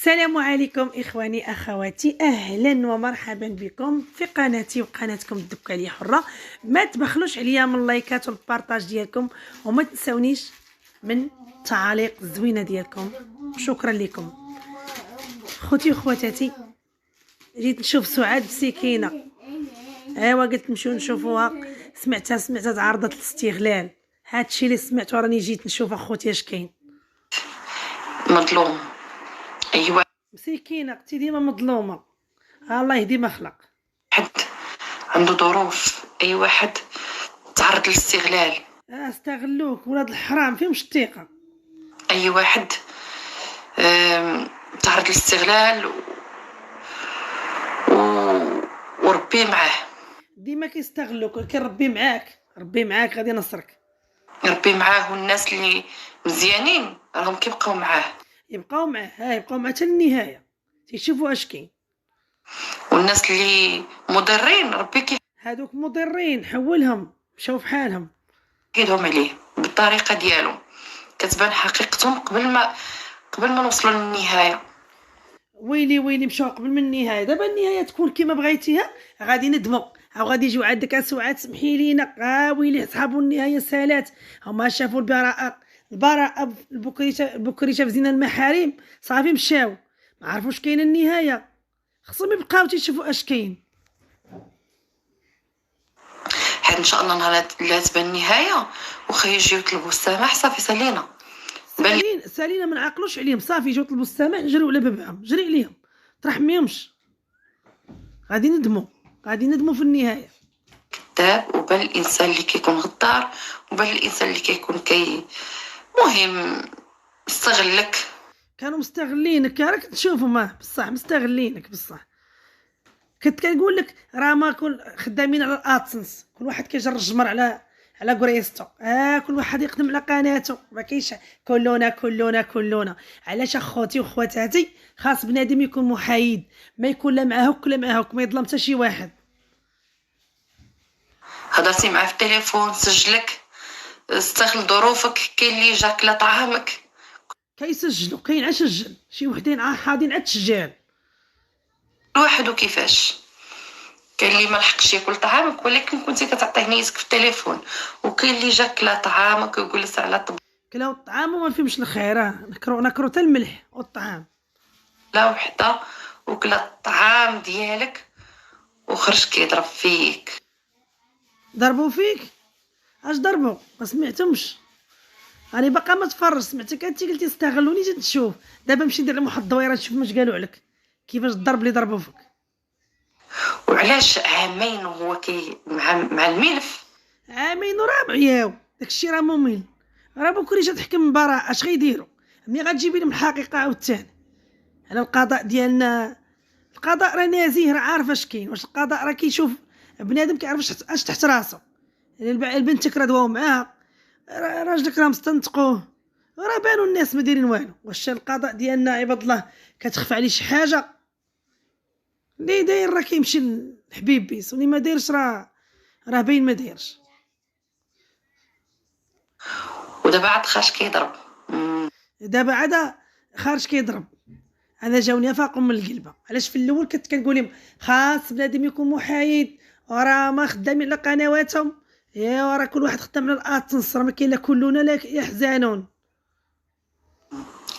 السلام عليكم إخواني أخواتي، أهلا ومرحبا بكم في قناتي وقناتكم الدكالية حرة. ما تبخلوش عليا من اللايكات والبارطاج ديالكم، وما تنسونيش من التعاليق الزوينة ديالكم. شكرا لكم خوتي وخواتاتي. جيت نشوف سعاد بسكينة، ايوا قلت نمشيو نشوفوها. سمعتها تعرضت للاستغلال. هادشي اللي سمعته راني جيت نشوف اخوتي اش كاين. مظلوم. ايوا مسكينه اختي ديما مظلومه، الله يهدي ما خلق. واحد عنده ظروف، اي واحد تعرض للاستغلال، استغلوك ولاد الحرام فيهم الثقه. اي واحد تعرض للاستغلال وربي معاه. ديما كيستغلوك، ولكن ربي معاك، ربي معاك غادي ينصرك. ربي معاه، والناس اللي مزيانين راهم كيبقاو معاه، يبقاو معاه، يبقاو معاه حتى النهايه، تيشوفوا اش كاين. والناس اللي مضرين ربي هادوك مضرين حولهم مشاو في حالهم، كيدهم عليه بالطريقه ديالهم، كتبان حقيقتهم قبل ما نوصلوا للنهايه. ويلي ويلي مشاو قبل من النهايه. دابا النهايه تكون كما بغيتيها، غادي ندموا، او غادي يجيو عندك ساعات سمحي لينا. ويلي صحابوا النهايه سالات، هما شافوا البراءه البكريشه في زنا المحارم، صافي مشاو ما عرفوش كاين النهايه. خصهم يبقاو تيشوفوا اش كاين. حيت ان شاء الله نهار لا تبان النهايه وخا يجيو يطلبوا السماح، صافي سالينا سالينا ما نعقلوش عليهم، صافي يجيو يطلبوا السماح نجريو على بابهم، جري عليهم ترحميهمش. غادي ندموا في النهايه. كذاب، وبان الانسان اللي كيكون غدار، وبان الانسان اللي كيكون مهم يستغلك. كانوا مستغلينك، راك تشوفهم بصح مستغلينك بصح. كنت كنقول لك راه ما كل خدامين على الادسنس، كل واحد كيجر الجمر على قريستو. كل واحد يخدم على قناته، ما كاينش كلنا. علاش اخوتي وخواتاتي؟ خاص بنادم يكون محايد، ما يكون لا معاك لا معاك، ما يظلم حتى شي واحد. هضرتي معاه في التليفون، سجلك، استغل ظروفك، كاين اللي جاك لا طعامك كيسجلوا، كاين سجل شي وحدين حاضين على التسجيل. كل واحد وكيفاش. كاين اللي ما لحقش ياكل طعامك ولكن كنتي كتعطيه نيتك في التليفون، وكاين اللي جاك لا طعامك ويجلس على طب كلاو الطعام وما فيهمش الخير، نكرو حتى الملح والطعام. لا وحده وكلا الطعام ديالك وخرج كيضرب فيك. ضربوا فيك؟ اش ضربوا؟ ما سمعتهمش، راني باقا ما تفرج. سمعتك انت قلتي استغلوني، جيت نشوف. دابا نمشي ندير لهم واحد الدويره نشوف واش قالوا عليك، كيفاش الضرب اللي ضربوا فيك. وعلاش عامين وهو مع الملف؟ عامين وراه عياو، داكشي راه ممل. راه بكري جات تحكم براءه، اش غيديروا؟ ملي غتجيبي لهم الحقيقه عاوتاني على القضاء ديالنا. القضاء راه نزيه، راه عارف اش كاين. واش القضاء راه كيشوف بنادم كيعرف اش تحت راسو؟ يعني بنتك راه دواو معاها، راجلك راه مستنطقوه، راه بانوا الناس ما دايرين والو. واش القضاء ديالنا عباد الله كتخفى عليه شي حاجه؟ اللي داير راه كيمشي لحبيب بيس، واللي ما دايرش راه باين ما دايرش. ودابا عاد خاش كيضرب. دابا عاد خارج كيضرب. انا جاوني افاق من القلبه. علاش في الاول كنت كنقول لهم خاص بنادم يكون محايد، وراه ما خدامين على قنواتهم. يا راه كل واحد خدام على الاتنس، راه ما كاين لا كلنا لا يحزنون.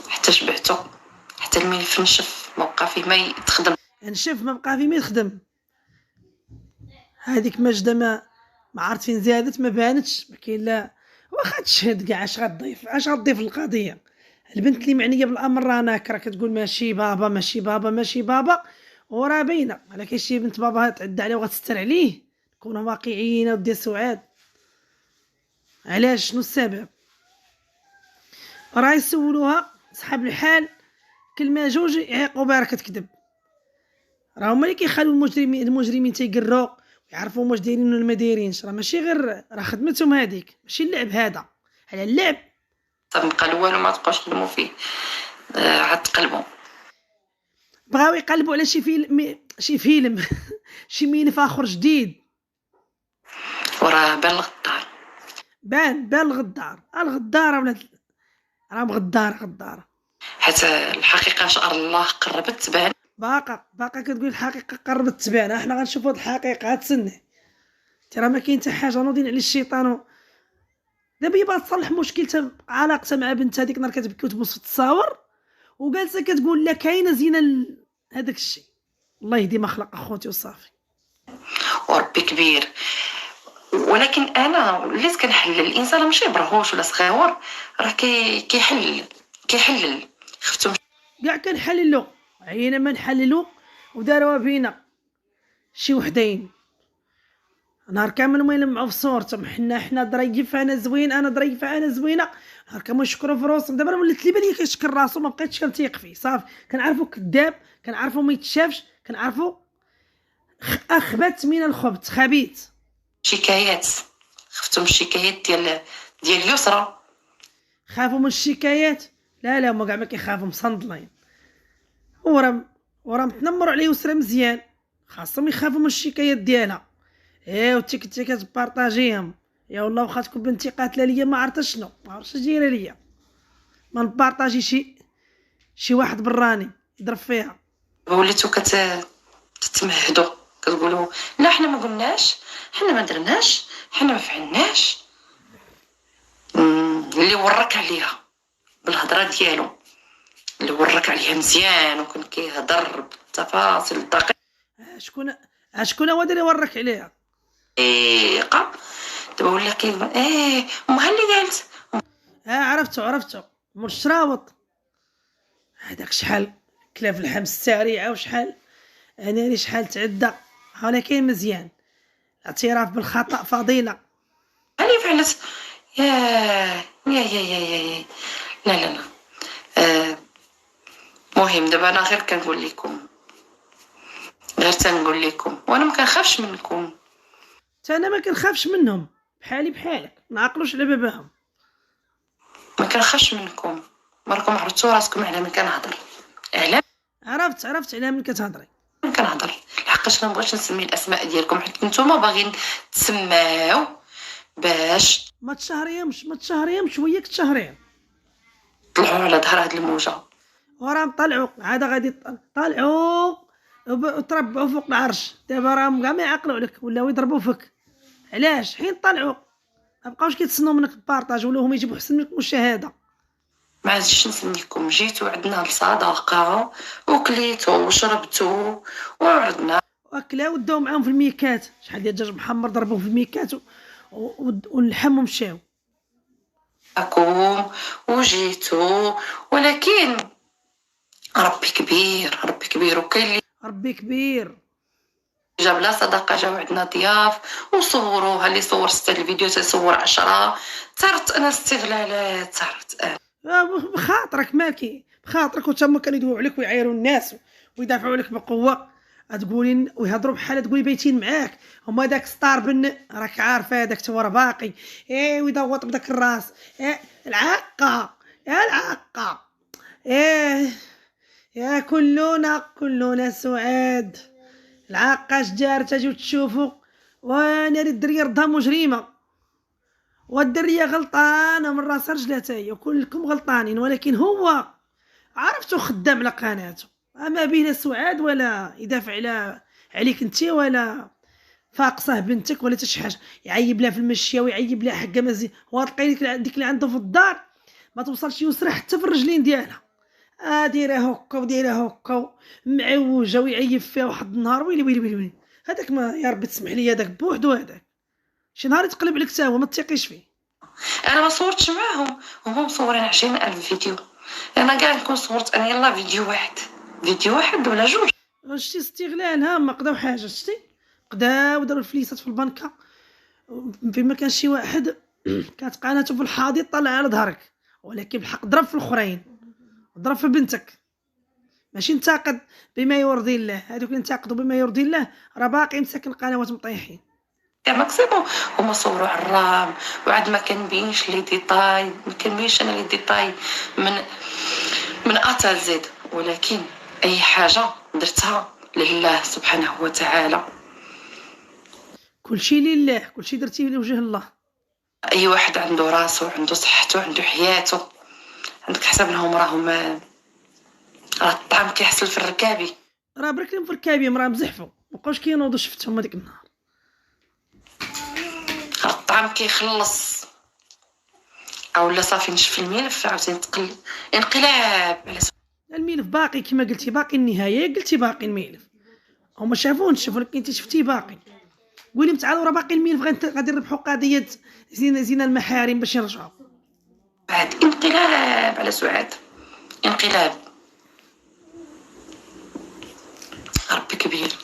حتى شبعتو، حتى الملف نشف، ما بقى فيه ما يتخدم. نشوف ما بقى في ما يخدم. هذيك ماجده ما عرفت فين زادت، ما بانتش، ما كاين لا. واخا تشهد كاع، اش غتضيف القضيه؟ البنت اللي معنيه بالامر راه ناكره، كتقول ماشي بابا، وراه باينه. على كاين شي بنت باباها تعدى عليه وغتستر عليه. نكونوا واقعيين ودي سعاد. علاش؟ شنو السبب؟ راه يسولوها صحاب الحال كلمه جوج يعيقوا بها، راه كتكذب. راه هما اللي كيخلوا المجرمين تيقروا ويعرفوا واش دايرين ولا ما دايرينش. راه ماشي غير راه خدمتهم هذيك، ماشي اللعب هذا. على اللعب تبقى والو ما تبقاوش تخدموا فيه، عاد تقلبوا. بغاو يقلبوا على شي فيلم شي ملف اخر جديد. وراه بان الغدار، بان الغدار. الغداره ولاد راه غداره. حتى الحقيقه ان شاء الله قربت تبان. باقا كتقول الحقيقه قربت تبان. احنا غنشوفوا هاد الحقيقه، غتسنى. راه ما كاين حتى حاجه نوضين على الشيطان. دابا هي باغا تصلح مشكلتها علاقتها مع بنتها ديك النهار كتبكي وتبوس في التصاور، وجالسه كتقول لا كاينه زينه هذاك الشيء. الله يهدي ما خلق اخوتي وصافي. وربي كبير. ولكن انا وليت كنحلل الانسان ماشي برهوش ولا صغيور، راه كيحلل خفتو كاع كنحللو، عينا ما نحللو وداروها بينا شي وحدين نهار كامل ما يلمعوا في صورتهم. حنا ظريفه انا زوين، انا ظريفه انا زوينه، نهار كامل يشكروا في راسهم. دابا ولات لي بالي كيشكر راسو، ما بقيتش كنتيق فيه صافي. كنعرفو كذاب، كنعرفو ما يتشافش، كنعرفو اخبت من الخبث، خبيث. شكايات، خفتو من الشكايات ديال اليسرى. خافوا من الشكايات؟ لا هما كاع ما كيخافوا، مصندلين. ورا متنمروا على يسرى مزيان، خاصهم يخافوا من الشكايات ديالها. وتيك كتبارطاجيهم. يا والله واخا تكون بنتي قاتله ليا ما عرفت شنو، ما عرفتش دايره ليا، ما نبارطاجي شي واحد براني يضرب فيها. وليتو تتمهدوا، كتقولوا لا حنا ما قلناش، حنا ما درناش، حنا ما فعلناش. اللي ورك عليها بالهضره ديالو، اللي ورك عليها مزيان وكان كيهضر بالتفاصيل الدقيقه. شكون هو اللي ورك عليها؟ دابا ولا كلمه امها اللي قالت. عرفتو مول الشراوط هذاك. شحال كلا في اللحم السريعه، وشحال انا شحال تعدى. ولكن مزيان، الاعتراف بالخطا فضيله. اللي فعلت يا لا مهم. دابا انا غير كنقول لكم، غير تنقول لكم، وانا ما كنخافش منكم. انا ما كنخافش منهم، بحالي بحالك، ما عقلوش على باباهم. ما كنخافش منكم، راكم عرفتوا راسكم على من كنهضر. على عرفت على من كتهضري. من كنهضر لحقاش ما بغيتش نسمي الاسماء ديالكم، حيت نتوما باغيين تسماو باش ما تشهريهمش وياك تشهريهم. طلعوا على ظهر هاد الموجه. وراهم طلعوا عاد غادي طلعوا وتربعوا فوق العرش. دابا راهم كاع ما يعقلوا عليك، ولاو يضربوا فيك. علاش؟ حين طلعوا ما بقاوش كيتسناو منك البارطاج، ولاو هما يجيبوا حسن منك المشاهده. ما عادش نسميكم، جيتوا عندنا الصداقه وكليتوا وشربتوا وعرضنا وكلاو وداو معاهم في الميكات. شحال ديال الدجاج محمر ضربوه في الميكات واللحم ومشاو. معكم وجيتوا، ولكن ربي كبير وكاين اللي ربي كبير. جاب لا صداقه. جاو عندنا ضياف وصوروها، اللي صور 6 الفيديو تصور 10. صارت انا استغلالات، صارت بخاطرك ماكي بخاطرك، وتما كانوا يدويو عليك ويعايروا الناس ويدافعوا عليك بقوه. تقولي ويهضروا بحال تقولي بايتين معاك. هما داك ستار بن راك عارفه، هذاك تا ورا باقي ويضوط بداك الراس. العاقه يا كلنا سعاد. العاقه شجار تجيو تشوفوا. وانا الدريه ردها مجرمه، والدريه غلطانه من راس رجلها هي، وكلكم غلطانين. ولكن هو عرفتو خدام على قناته، اما بين سعاد ولا يدافع عليك انت، ولا فاقصه بنتك ولا حتى شي حاجه. يعيب لها في المشيه ويعيب لها حقه مزيان. وتلقاي ديك اللي عنده في الدار ما توصلش يسرى حتى في الرجلين ديالها. دايره هكا ودايره هكا معوجه، ويعيب فيها واحد النهار. ويلي هذاك ما يا ربي تسمح لي، هذاك بوحدو، هذاك شي نهار يتقلب عليك حتى هو ما تثقيش فيه. انا ما صورتش معاهم، هما مصورين 20,000 فيديو. انا كاع نكون صورت انا يلا فيديو واحد ولا جوج. شتي استغلال. ما قداو حاجه، شتي قداو داروا الفليسات في البنكه. فيما كان شي واحد كانت قناته في الحاضي طلع على ظهرك، ولكن بالحق ضرب في الاخرين، ضرب في بنتك. ماشي انتقد بما يرضي الله. هذوك اللي انتقدوا بما يرضي الله راه باقي مساكن قنوات مطيحين. ماكسيموم هما صوروا عرام، وعاد ما كنبينش لي ديتاي، ما كنبينش انا لي ديتاي من اتا لزد. ولكن اي حاجه درتها لله سبحانه وتعالى. كلشي لله، كلشي درتيه لوجه الله. اي واحد عنده راسو، عنده صحته، عنده حياته. عندك حسب لهم راهم راه الطعام كيحصل في الركابي. راه برك لهم في ركابيهم راه مزحفوا مابقاوش كينوضوا، شفتهم هذيك النهار. راه الطعام كيخلص اولا صافي نشف الملف عاوتاني تقلب. انقلاب على الملف باقي كما قلتي، باقي النهايه، قلتي باقي الملف. هما شافوه ولكن انت شفتيه باقي. قولي تعالوا راه باقي الملف، غادي نربحوا قضيه زينه المحارم باش يرجعوا. سعاد. انقلاب على سعاد، انقلاب. ربي كبير.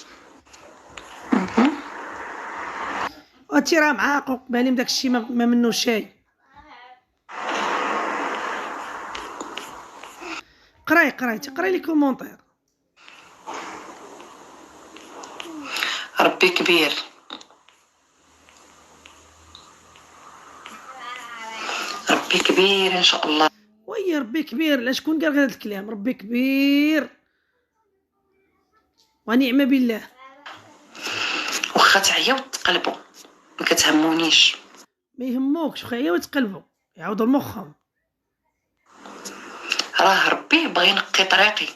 وانتي راه معاق بالي من داك الشيء ما منه شيء. قراي لي كومونتير. ربي كبير. ربي كبير ان شاء الله. وي ربي كبير، لا شكون قال هذا الكلام؟ ربي كبير ونعم بالله. واخا تعيا وتقلبوا ما كتهمونيش. ما يهموكش خايا وتقلبوا يعاودوا لمخهم. راه ربي بغى ينقي طريقي،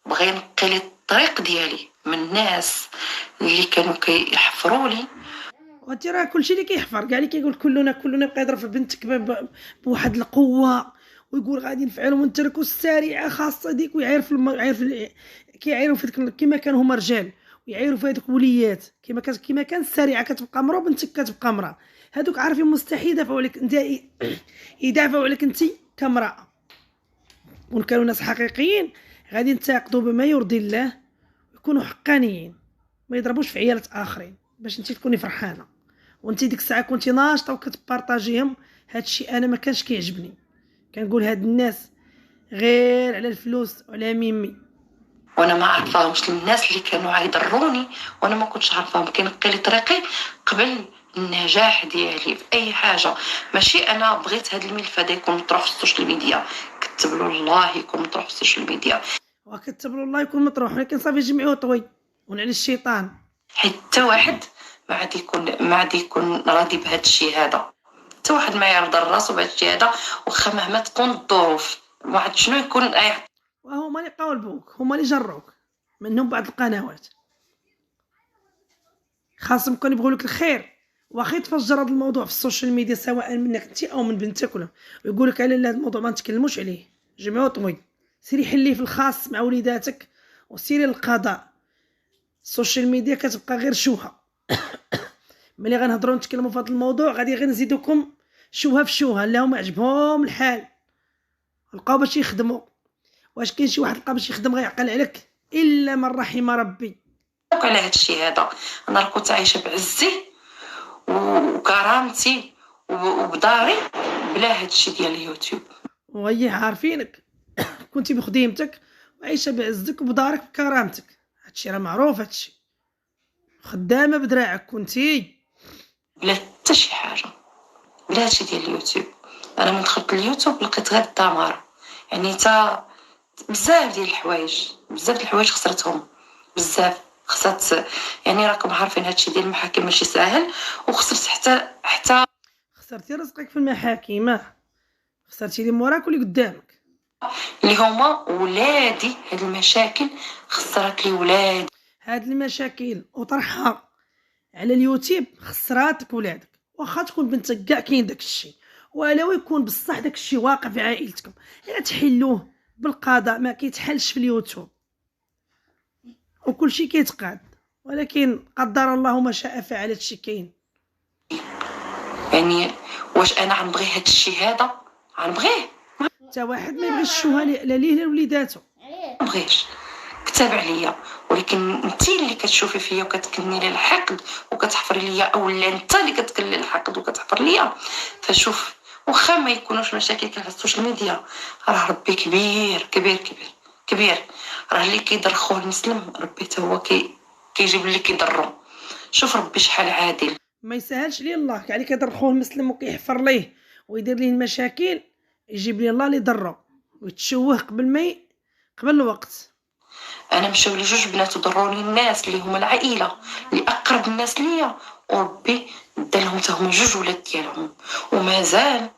بغى ينقي لي الطريق ديالي من الناس اللي كانوا كيحفروا لي. وانت راه كلشي اللي كيحفر كاع اللي كيقول كلنا بقى يضرب في بنتك بواحد القوه، ويقول غادي نفعلوا ونتركوا السريعه خاصه ديك، ويعرف كيعيروا في ديك كما كانوا هما رجال، ويعيروا في هذوك وليات كما كان السريعه كتبقى مرا وبنتك كتبقى مرا. هذوك عارفين مستحيل يدافعوا عليك انت، يدافعوا عليك انت كامراه. وكانوا ناس حقيقيين غادي ينتقدوا بما يرضي الله، يكونوا حقانيين، ما يضربوش في عيالات اخرين باش انت تكوني فرحانه. وانت ديك الساعه كنتي ناشطه وكتبارطاجيهم. هادشي انا ما كانش كيعجبني، كنقول هاد الناس غير على الفلوس وعلى ميمي. وانا ما عرفاهمش الناس اللي كانوا عيضروني، وانا ما كنتش عارفاهم. كينقي لي طريقي قبل النجاح ديالي في اي حاجه. ماشي انا بغيت هاد الملف هذا يكون مطروح في السوشيال ميديا، كتب له الله يكون مطروح في السوشيال ميديا، وكتب له الله يكون مطروح، ولكن صافي جمعوه طوي ونعلي الشيطان. حتى واحد ما عاد يكون راضي بهذا الشيء هذا. حتى واحد ما يرضى راسو بهذا الشيء هذا، واخا مهما تكون الظروف. واحد شنو يكون وهما اللي قاولبوك، هما اللي جروك، منهم بعض القنوات خاصهم كانوا يبغوا لك الخير. واخا تفجر هذا الموضوع في السوشيال ميديا سواء منك انت او من بنتك، ولا يقول لك على هذا الموضوع ما نتكلموش عليه، جمعوه طوي، سيري حليه في الخاص مع وليداتك وسيري للقضاء. السوشيال ميديا كتبقى غير شوهه. ملي غنهضروا نتكلموا في هذا الموضوع غادي غير نزيدوكم شوهه في شوهه، لا هما عجبهم الحال لقاو باش يخدموا. واش كاين شي واحد لقى باش يخدم غيعقل عليك؟ الا من رحم ربي. على هذا الشيء هذا. انا راه كنت عايشه بعزي وكرامتي وبداري بلا هذا الشيء ديال اليوتيوب. وهي عارفينك كنتي بخديمتك وعايشه بعزك وبدارك بكرامتك، هادشي راه معروف، هادشي خدامه بدراعك كنتي بلا حتى شي حاجه، بلا هادشي ديال اليوتيوب. انا من دخلت اليوتيوب لقيت غير الدمار. يعني تا بزاف ديال الحوايج خسرتهم بزاف. خسرت يعني راكم عارفين هادشي ديال المحاكم ماشي ساهل، وخسرت حتى خسرتي رزقك في المحاكم، خسرتي اللي موراك واللي قدامك اللي هما ولادي. هاد المشاكل خسرت لي ولادي. هاد المشاكل وطرحها على اليوتيوب خسراتك ولادك. واخا تكون بنتك كاع كاين داك الشيء، ولو يكون بصح داك الشيء واقع في عائلتكم، الا تحلوه بالقضاء ما كيتحلش في اليوتيوب، وكل شيء كيتقاد، ولكن قدر الله ما شاء فعل. هادشي كاين. يعني واش انا غنبغي هاد الشيء هذا؟ غنبغيه؟ حتى واحد ما يبغيش الشوهه لا ليه لا لوليداتو. ما بغيش كتاب عليا، ولكن انت اللي كتشوفي فيا وكتكني لي الحقد وكتحفري ليا، اولا انت اللي كتكن لي الحقد وكتحفر ليا. فشوف، واخا ما يكونوش مشاكل كاين على السوشيال ميديا، راه ربي كبير كبير كبير كبير. راه اللي كيضر خوه المسلم ربي حتى هو كيجيب اللي كيضرو. شوف ربي شحال عادل، ما يسهلش ليه الله كاع اللي كيضر خوه المسلم وكيحفر ليه ويدير ليه المشاكل، يجيب ليه الله اللي ضرو ويتشوه قبل الوقت. انا مشاو لي جوج بنات وضروني الناس اللي هما العائله اللي اقرب الناس ليا، وربي دالهم حتى هما جوج ولاد ديالهم، ومازال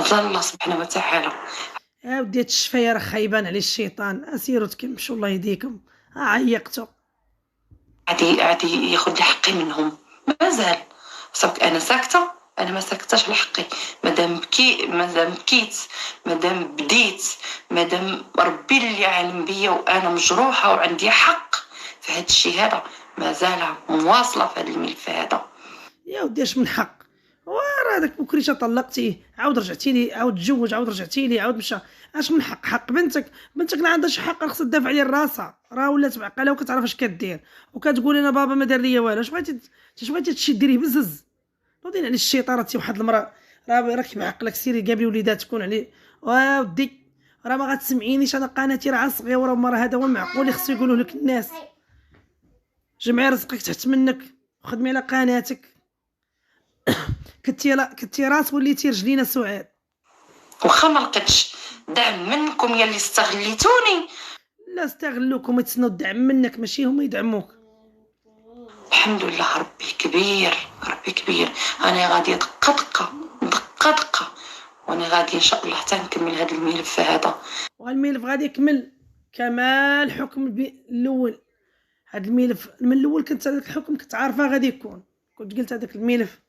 الله سبحانه وتعالى. يا ودي هاد الشفايه راه خايبان على الشيطان، اسيروا تكمشوا الله يهديكم. عيقتوا. عادي ياخذ لي حقي منهم. مازال صافك انا ساكته، انا ما ساكتاش على حقي. مادام بكيت، مادام بديت، مادام ربي اللي عالم بيا وانا مجروحه وعندي حق في هذا الشيء هذا، مازال مواصله في هذا الملف هذا. يا ودي اش من حق؟ وراه داك بكريشه طلقتيه، عاود رجعتي لي، عاود تزوج، عاود رجعتي لي، عاود مشى. اش من حق؟ حق بنتك ما عندهاش حق، خصها تدافع على راسها، راه ولات معقله وكتعرف اش كدير، وكتقول انا بابا ما دار ليا والو. اش بغيتي تشي ديريه بزز؟ نوضين على الشيطان. راه واحد المراه راك معقلك، سيري قابلي وليدات تكون عليه. ودي راه ما غتسمعينيش، انا قناتي راه صغيره، ومرة هذا هو المعقول اللي خصو يقولوه لك الناس. جمعي رزقك تحت منك وخدمي على قناتك. كنتي راس وليتي رجلينا سعاد. واخا ما لقيتش دعم منكم يا اللي استغليتوني. لا استغلوكم، يتسنوا الدعم منك ماشي هما يدعموك. الحمد لله، ربي كبير، ربي كبير. انا غادي دقه دقه، وانا غادي ان شاء الله حتى نكمل هذا الملف هذا. والملف غادي يكمل كمال الحكم الاول. هذا الملف من الاول كنت هذاك الحكم كنت عارفه غادي يكون، كنت قلت هذاك الملف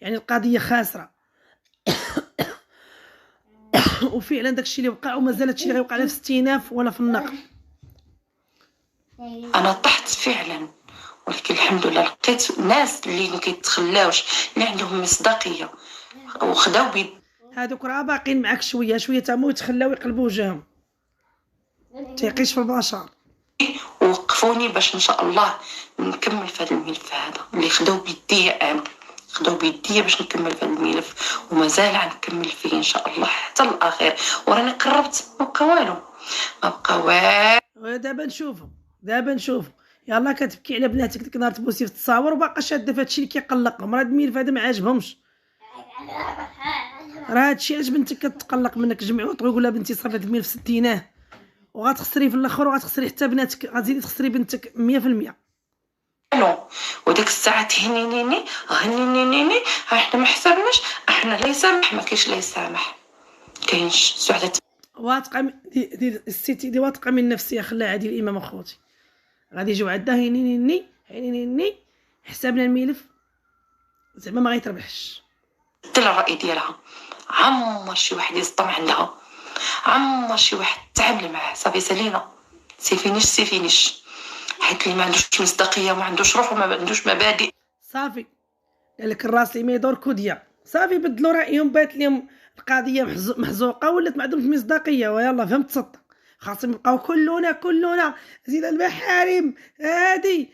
يعني القضيه خاسره. وفعلا داكشي اللي وقع ومازال هادشي غيوقع لا في استئناف ولا في النقد. انا طحت فعلا، ولكن الحمد لله لقيت ناس اللي ما كيتخلاوش، اللي عندهم مصداقيه وخداو بيد. هادوك راه باقيين معاك شويه شويه تمو يتخلاو يقلبوا وجههم، تيقيش في البشر. ووقفوني باش ان شاء الله نكمل في هذا الملف هذا اللي خداو بيديا. انا خداو بيديا باش نكمل في هذا الملف، ومازال غنكمل فيه ان شاء الله حتى الاخير. وراني قربت، ما بقى والو، ما بقى والو. دابا نشوفوا. يلا كتبكي على بناتك ديك النهار تبوسي في التصاور وباقا شاده في هادشي اللي كيقلقهم. راه هاد الملف هذا ما عاجبهمش، راه هادشي علاش بنتك كتقلق منك. جمعوا وقول لها بنتي صافي هاد الملف سديناه، وغتخسري في الاخر، وغتخسري حتى بناتك، غتزيدي تخسري بنتك 100%. وديك الساعه هنينيني احنا ما حسبناش، احنا لا يسامح ما كاينش لا يسامح، كاينش سعاده. واثقه دي السيتي دي، واثقه من نفسها. خلاها عادي الامام اخوتي غادي يجيو عندها هينيني حسابنا الملف زعما ما غيتربحش. حتى الراي ديالها عمر شي واحد يصطم عندها، عمر شي واحد تعامل معاه. صافي سالينا، سيفينيش حيت اللي ما عندوش مصداقيه وما عندوش روح وما عندوش مبادئ. صافي قالك الراس اللي ما يدور كوديا. صافي بدلوا رايهم، بات لهم القضيه محزوقه، ولات ما عندهمش مصداقيه. ويلا فهمت سطه، خاصهم يبقاو كلنا زيد المحارم هادي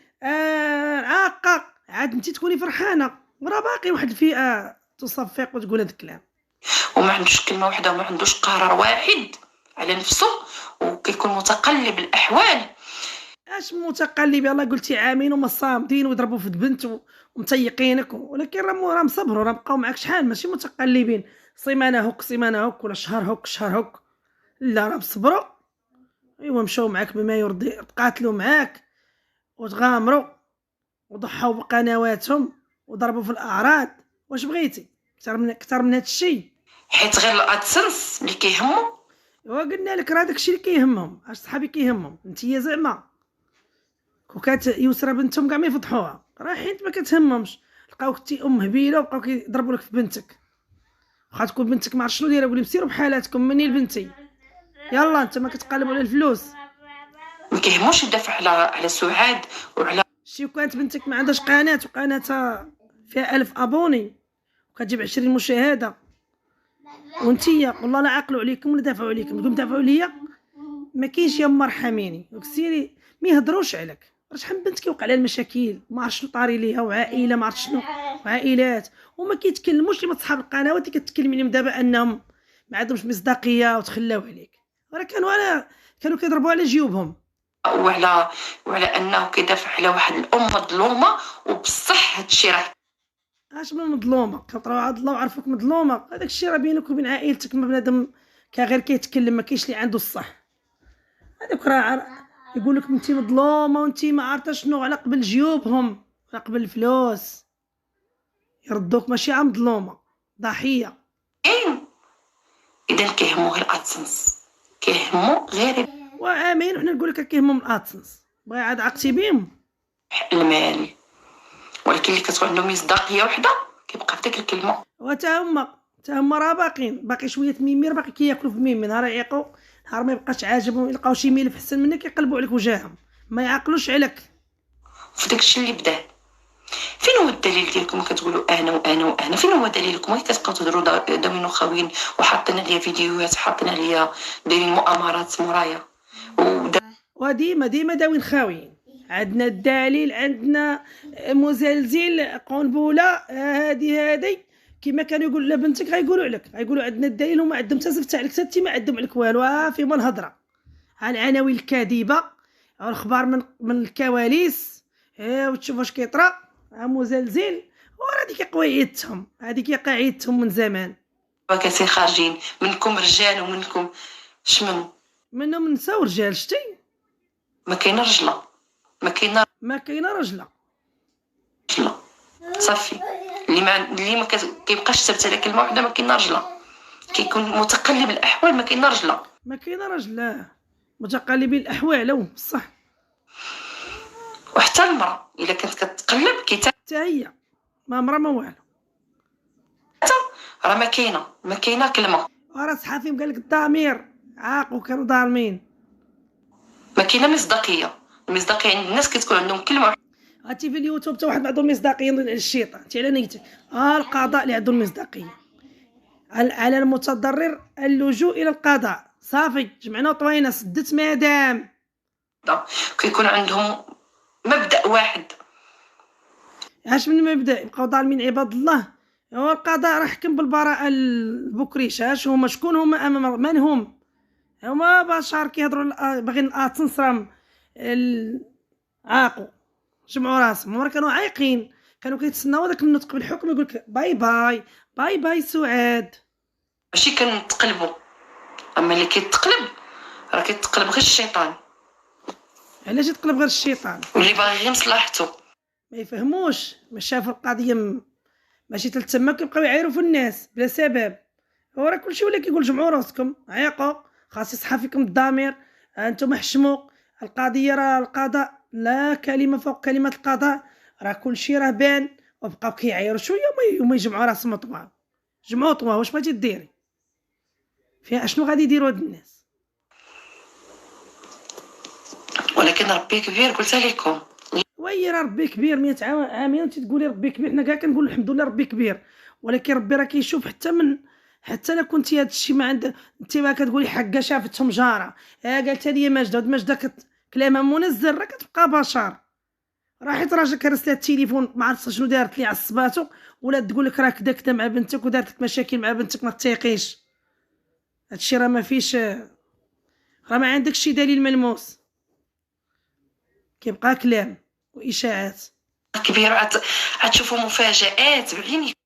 عاقه. عاد انت تكوني فرحانه، وراه باقي واحد الفئه تصفق وتقول هذا الكلام، وما عندوش كلمه واحده وما عندوش قرار واحد على نفسه، وكيكون متقلب الاحوال. اش متقلب؟ يلا قلتي عامين وما صامدين ويضربوا في البنت ومتيقينك، ولكن راه مصبروا، راه بقاو معاك شحال، ماشي متقلبين سيمانه هك ولا شهر هك. لا راه صبروا، ايوا مشاو معاك بما يرضي، تقاتلوا معاك وتغامروا وضحوا بقنواتهم وضربوا في الاعراض. واش بغيتي اكثر من هذا الشيء؟ حيت غير الادسنس اللي كيهمو. وقلنا لك راه داكشي اللي كيهمهم. اش صحابي كيهمهم نتيا زعما؟ وكانت يسرى بنتهم كاع ما يفضحوها، راه حيت ما كتهمهمش. لقاوك انت ام هبيله وبقاو كيضربوا لك في بنتك. واخا تكون بنتك ما عرفت شنو دايره، قولي سيروا بحالاتكم مني لبنتي. يلا انت ما كتقلبوا على الفلوس، ما كيهموش يدافع على سعاد وعلى شي. كانت بنتك ما عندهاش قناه وقناتها فيها 1000 ابوني وكتجيب 20 مشاهده، وانتيا والله لا عقلوا عليكم ولا دافعوا عليكم. تقوم دافعوا عليا؟ ما كاينش يا مرحميني. سيري ما يهضروش عليك، راه شحال من بنت كيوقع لها المشاكل ما عرفتش شنو طاري ليها، وعائله ما عرفتش شنو، وعائلات وما كيتكلموش. لما صحاب القنوات اللي كتكلمي عليهم دابا انهم ما عندهمش مصداقيه وتخلاو عليك، راه كانوا كيضربوا على جيوبهم، وعلى انه كيدافع على واحد الام مظلومه. وبصح هادشي راه اش من مظلومه؟ كطراو عاد الله وعرفوك مظلومه. هذاك الشيء راه بينك وبين عائلتك، ما بنادم كغير كيتكلم، ما كاينش اللي عنده الصح. هذاك راه يقول لك انت مظلومه وانت ما عارفه شنو، على قبل جيوبهم، على قبل الفلوس يردوك، ماشي مظلومه، ضحيه. كاين. اذا كيهمو غير الادسنس، كيهمو غير وامين وحنا نقول لك كيهمهم الادسنس، بغا عاد عقتي بهم المال، ولكن اللي كتكون عندهم مصداقيه وحده كيبقى في ديك الكلمه. وتا هما راه باقي شويه تميمير، باقي كياكلوا في ميمي، نهار يعيقوا نهار ما يبقاش عاجبهم يلقاو شي ملف احسن منك يقلبوا عليك وجاههم، ما يعقلوش عليك. في داكشي اللي بداه فين هو الدليل ديالكم؟ كتقولوا انا وانا وانا، فين هو دليلكم؟ غير كتبقاو تهضروا دومينو خاويين وحاطين عليا فيديوهات، حاطين عليا دايرين مؤامرات مورايا وديما داوين خاويين. عندنا الدليل، عندنا مزلزل قنبله، هادي كما كانوا يقولوا لبنتك غايقولوا عليك، غايقولوا عندنا الدليل، هما عندهم تسفت عليك حتى ما عندهم عليك والو. فيما الهضره ها العناوين الكاذبه والاخبار من الكواليس، وتشوف واش كيطرا. ها مزلزل وراه ديك قواعدتهم، هذيك قاعدتهم من زمان. كاسين خارجين منكم رجال ومنكم شمن، منهم نساء ورجال. شتي ما كاينه رجله، ما كاينه رجله صافي. اللي ما كيبقاش ثابت على كلمه واحده، ما كاينه رجله، كيكون متقلب الاحوال، ما كاينه رجله. متقلبين الاحوال بصح. وحتى المراه الا كانت كتقلب حتى هي ما مرا ما والو، راه ما كاينه كلمه، راه صحافي قال لك الضمير عاق وكانوا ظالمين. ما كاينه مصداقيه عند الناس، كتكون عندهم كلمه. هاتي في اليوتيوب حتى واحد عندهم مصداقيه الشيطان انت على نيتك. القضاء اللي عندهم مصداقيه، على المتضرر اللجوء الى القضاء. صافي جمعنا طوينا سدت مدام. كيكون عندهم مبدا واحد. اش من مبدا؟ يبقاو ظالمين عباد الله. هو القضاء راه حكم بالبراءه البكريش. اش هما؟ شكون هما؟ امام من هم؟ هما بشر كيهضروا باغيين الاتنس راهم عاقوا، جمعوا راسهم. هما كانوا عايقين، كانوا كيتسناو داك النطق بالحكم يقول لك باي باي باي باي سعاد. ماشي كنتقلبوا، اما اللي كيتقلب راه كيتقلب غير الشيطان. علاش يتقلب غير الشيطان؟ واللي باغي غير مصلحته. ما يفهموش، ما شافوا القضيه ماشي تما كيبقاو يعايروا في الناس بلا سبب. هو راه كلشي ولا كيقول جمعوا راسكم عيقوا، خاص يصحى فيكم الضمير، انتم حشموا القضيه. راه القضاء لا كلمه فوق كلمه القضاء، راه كلشي راه بان. وبقاو كيعايروا شويه وما يجمعوا راسهم طوا. جمعوا طوا واش بغيتي ديري فيها؟ اشنو غادي يديروا هاد الناس؟ ولكن ربي كبير، قلت لكم. وي راه ربي كبير 100 عام انت تقولي ربي كبير. حنا كاع كنقول الحمد لله ربي كبير، ولكن ربي راه كيشوف حتى الا كنتي هذا الشيء ما عند انت ما كتقولي حقه شافتهم جاره. قالت لي ماجده كلامها منزل، راه كتبقى بشر. راحت راجلك راسلها التليفون ما عرفتش شنو دارت لي عصباتو، ولا تقول لك راه كدا مع بنتك ودارت لك مشاكل مع بنتك، ما تيقيش. هادشي راه ما فيش، راه ما عندكش شي دليل ملموس، كيبقى كلام واشاعات. كبير غتشوفوا مفاجآت بعينيك.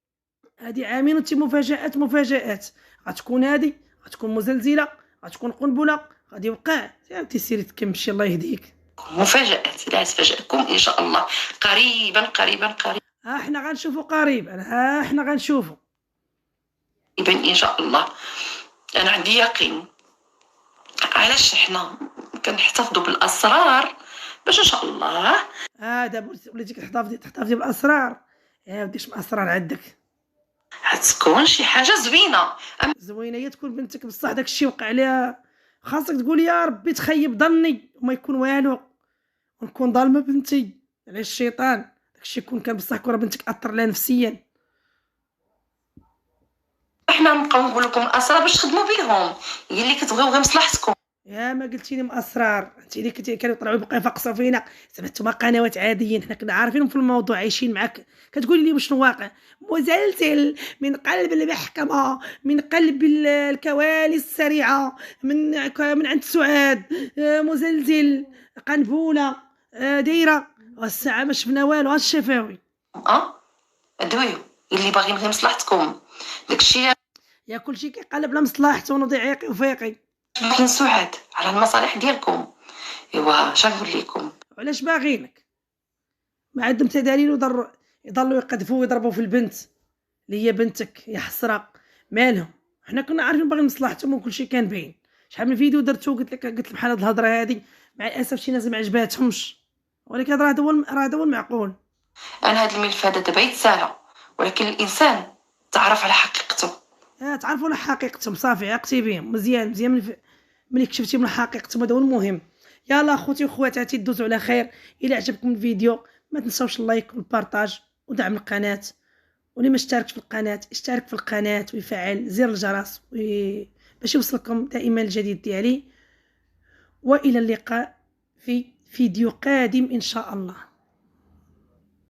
هادي عامين انت مفاجآت غتكون هادي، غتكون مزلزله، غتكون قنبله، غادي يوقع. انت سيري تكمشي الله يهديك. مفاجآت اللي غتفاجئكم ان شاء الله قريبا قريبا قريبا. حنا غنشوفوا قريبا، حنا غنشوفوا ان شاء الله. انا عندي يقين. علاش حنا كنحتفظوا بالاسرار؟ باش ان شاء الله دابا وليتي تحتفظي بالاسرار. يا ودي شنو اسرار عندك؟ غتكون شي حاجه زوينه هي تكون بنتك بصح داكشي وقع عليها، خاصك تقول يا ربي تخيب ظني وما يكون والو، ونكون ظالمه بنتي. علاش الشيطان داكشي يكون كان بصح كره بنتك اثر لها نفسيا. احنا نبقاو نقول لكم الاسرار باش تخدموا بهم، هي اللي كتبغيو غير مصلحتكم. يا ما قلتي لي اسرار، انت اللي كانوا يطلعوا بقى يفقصوا فينا زعما نتوما قنوات عاديين، حنا كنا عارفين في الموضوع عايشين معاك. كتقولي لي شنو واقع؟ مزلزل من قلب المحكمه، من قلب الكواليس السريعه، من عند سعاد. مزلزل قنبوله دايره، والساعه ما شفنا والو. الشفاوي ادويو اللي باغيين غير مصلحتكم. داكشي يا كلشي كيقلب على مصلحته ونوضي عيقي وفيقي. باغيين سعاد على المصالح ديالكم. ايوا اش نقول لكم؟ علاش باغينك؟ ما عندهم تدليل يضلوا يقذفوا ويضربوا في البنت اللي هي بنتك. يا حسره مالهم؟ حنا كنا عارفين باغيين مصلحتهم وكل شيء كان باين. شحال من فيديو درتو قلت بحال هاد الهضره هادي، مع الاسف شي ناس ما عجباتهمش، ولكن راه هذا هو المعقول. انا هاد الملف هذا دابا يتسالى، ولكن الانسان تعرف على حقيقته. تعرفوا على حقيقتهم صافي، عقتي بهم مزيان مزيان ملي كشفتي من حقيقتهم، هذا هو المهم. يلا اخوتي وخواتاتي دوزوا على خير. الى عجبكم الفيديو ما تنساوش اللايك والبارطاج ودعم القناه، واللي ما اشتركش في القناه اشترك في القناه ويفعل زر الجرس باش يوصلكم دائما الجديد ديالي. والى اللقاء في فيديو قادم ان شاء الله.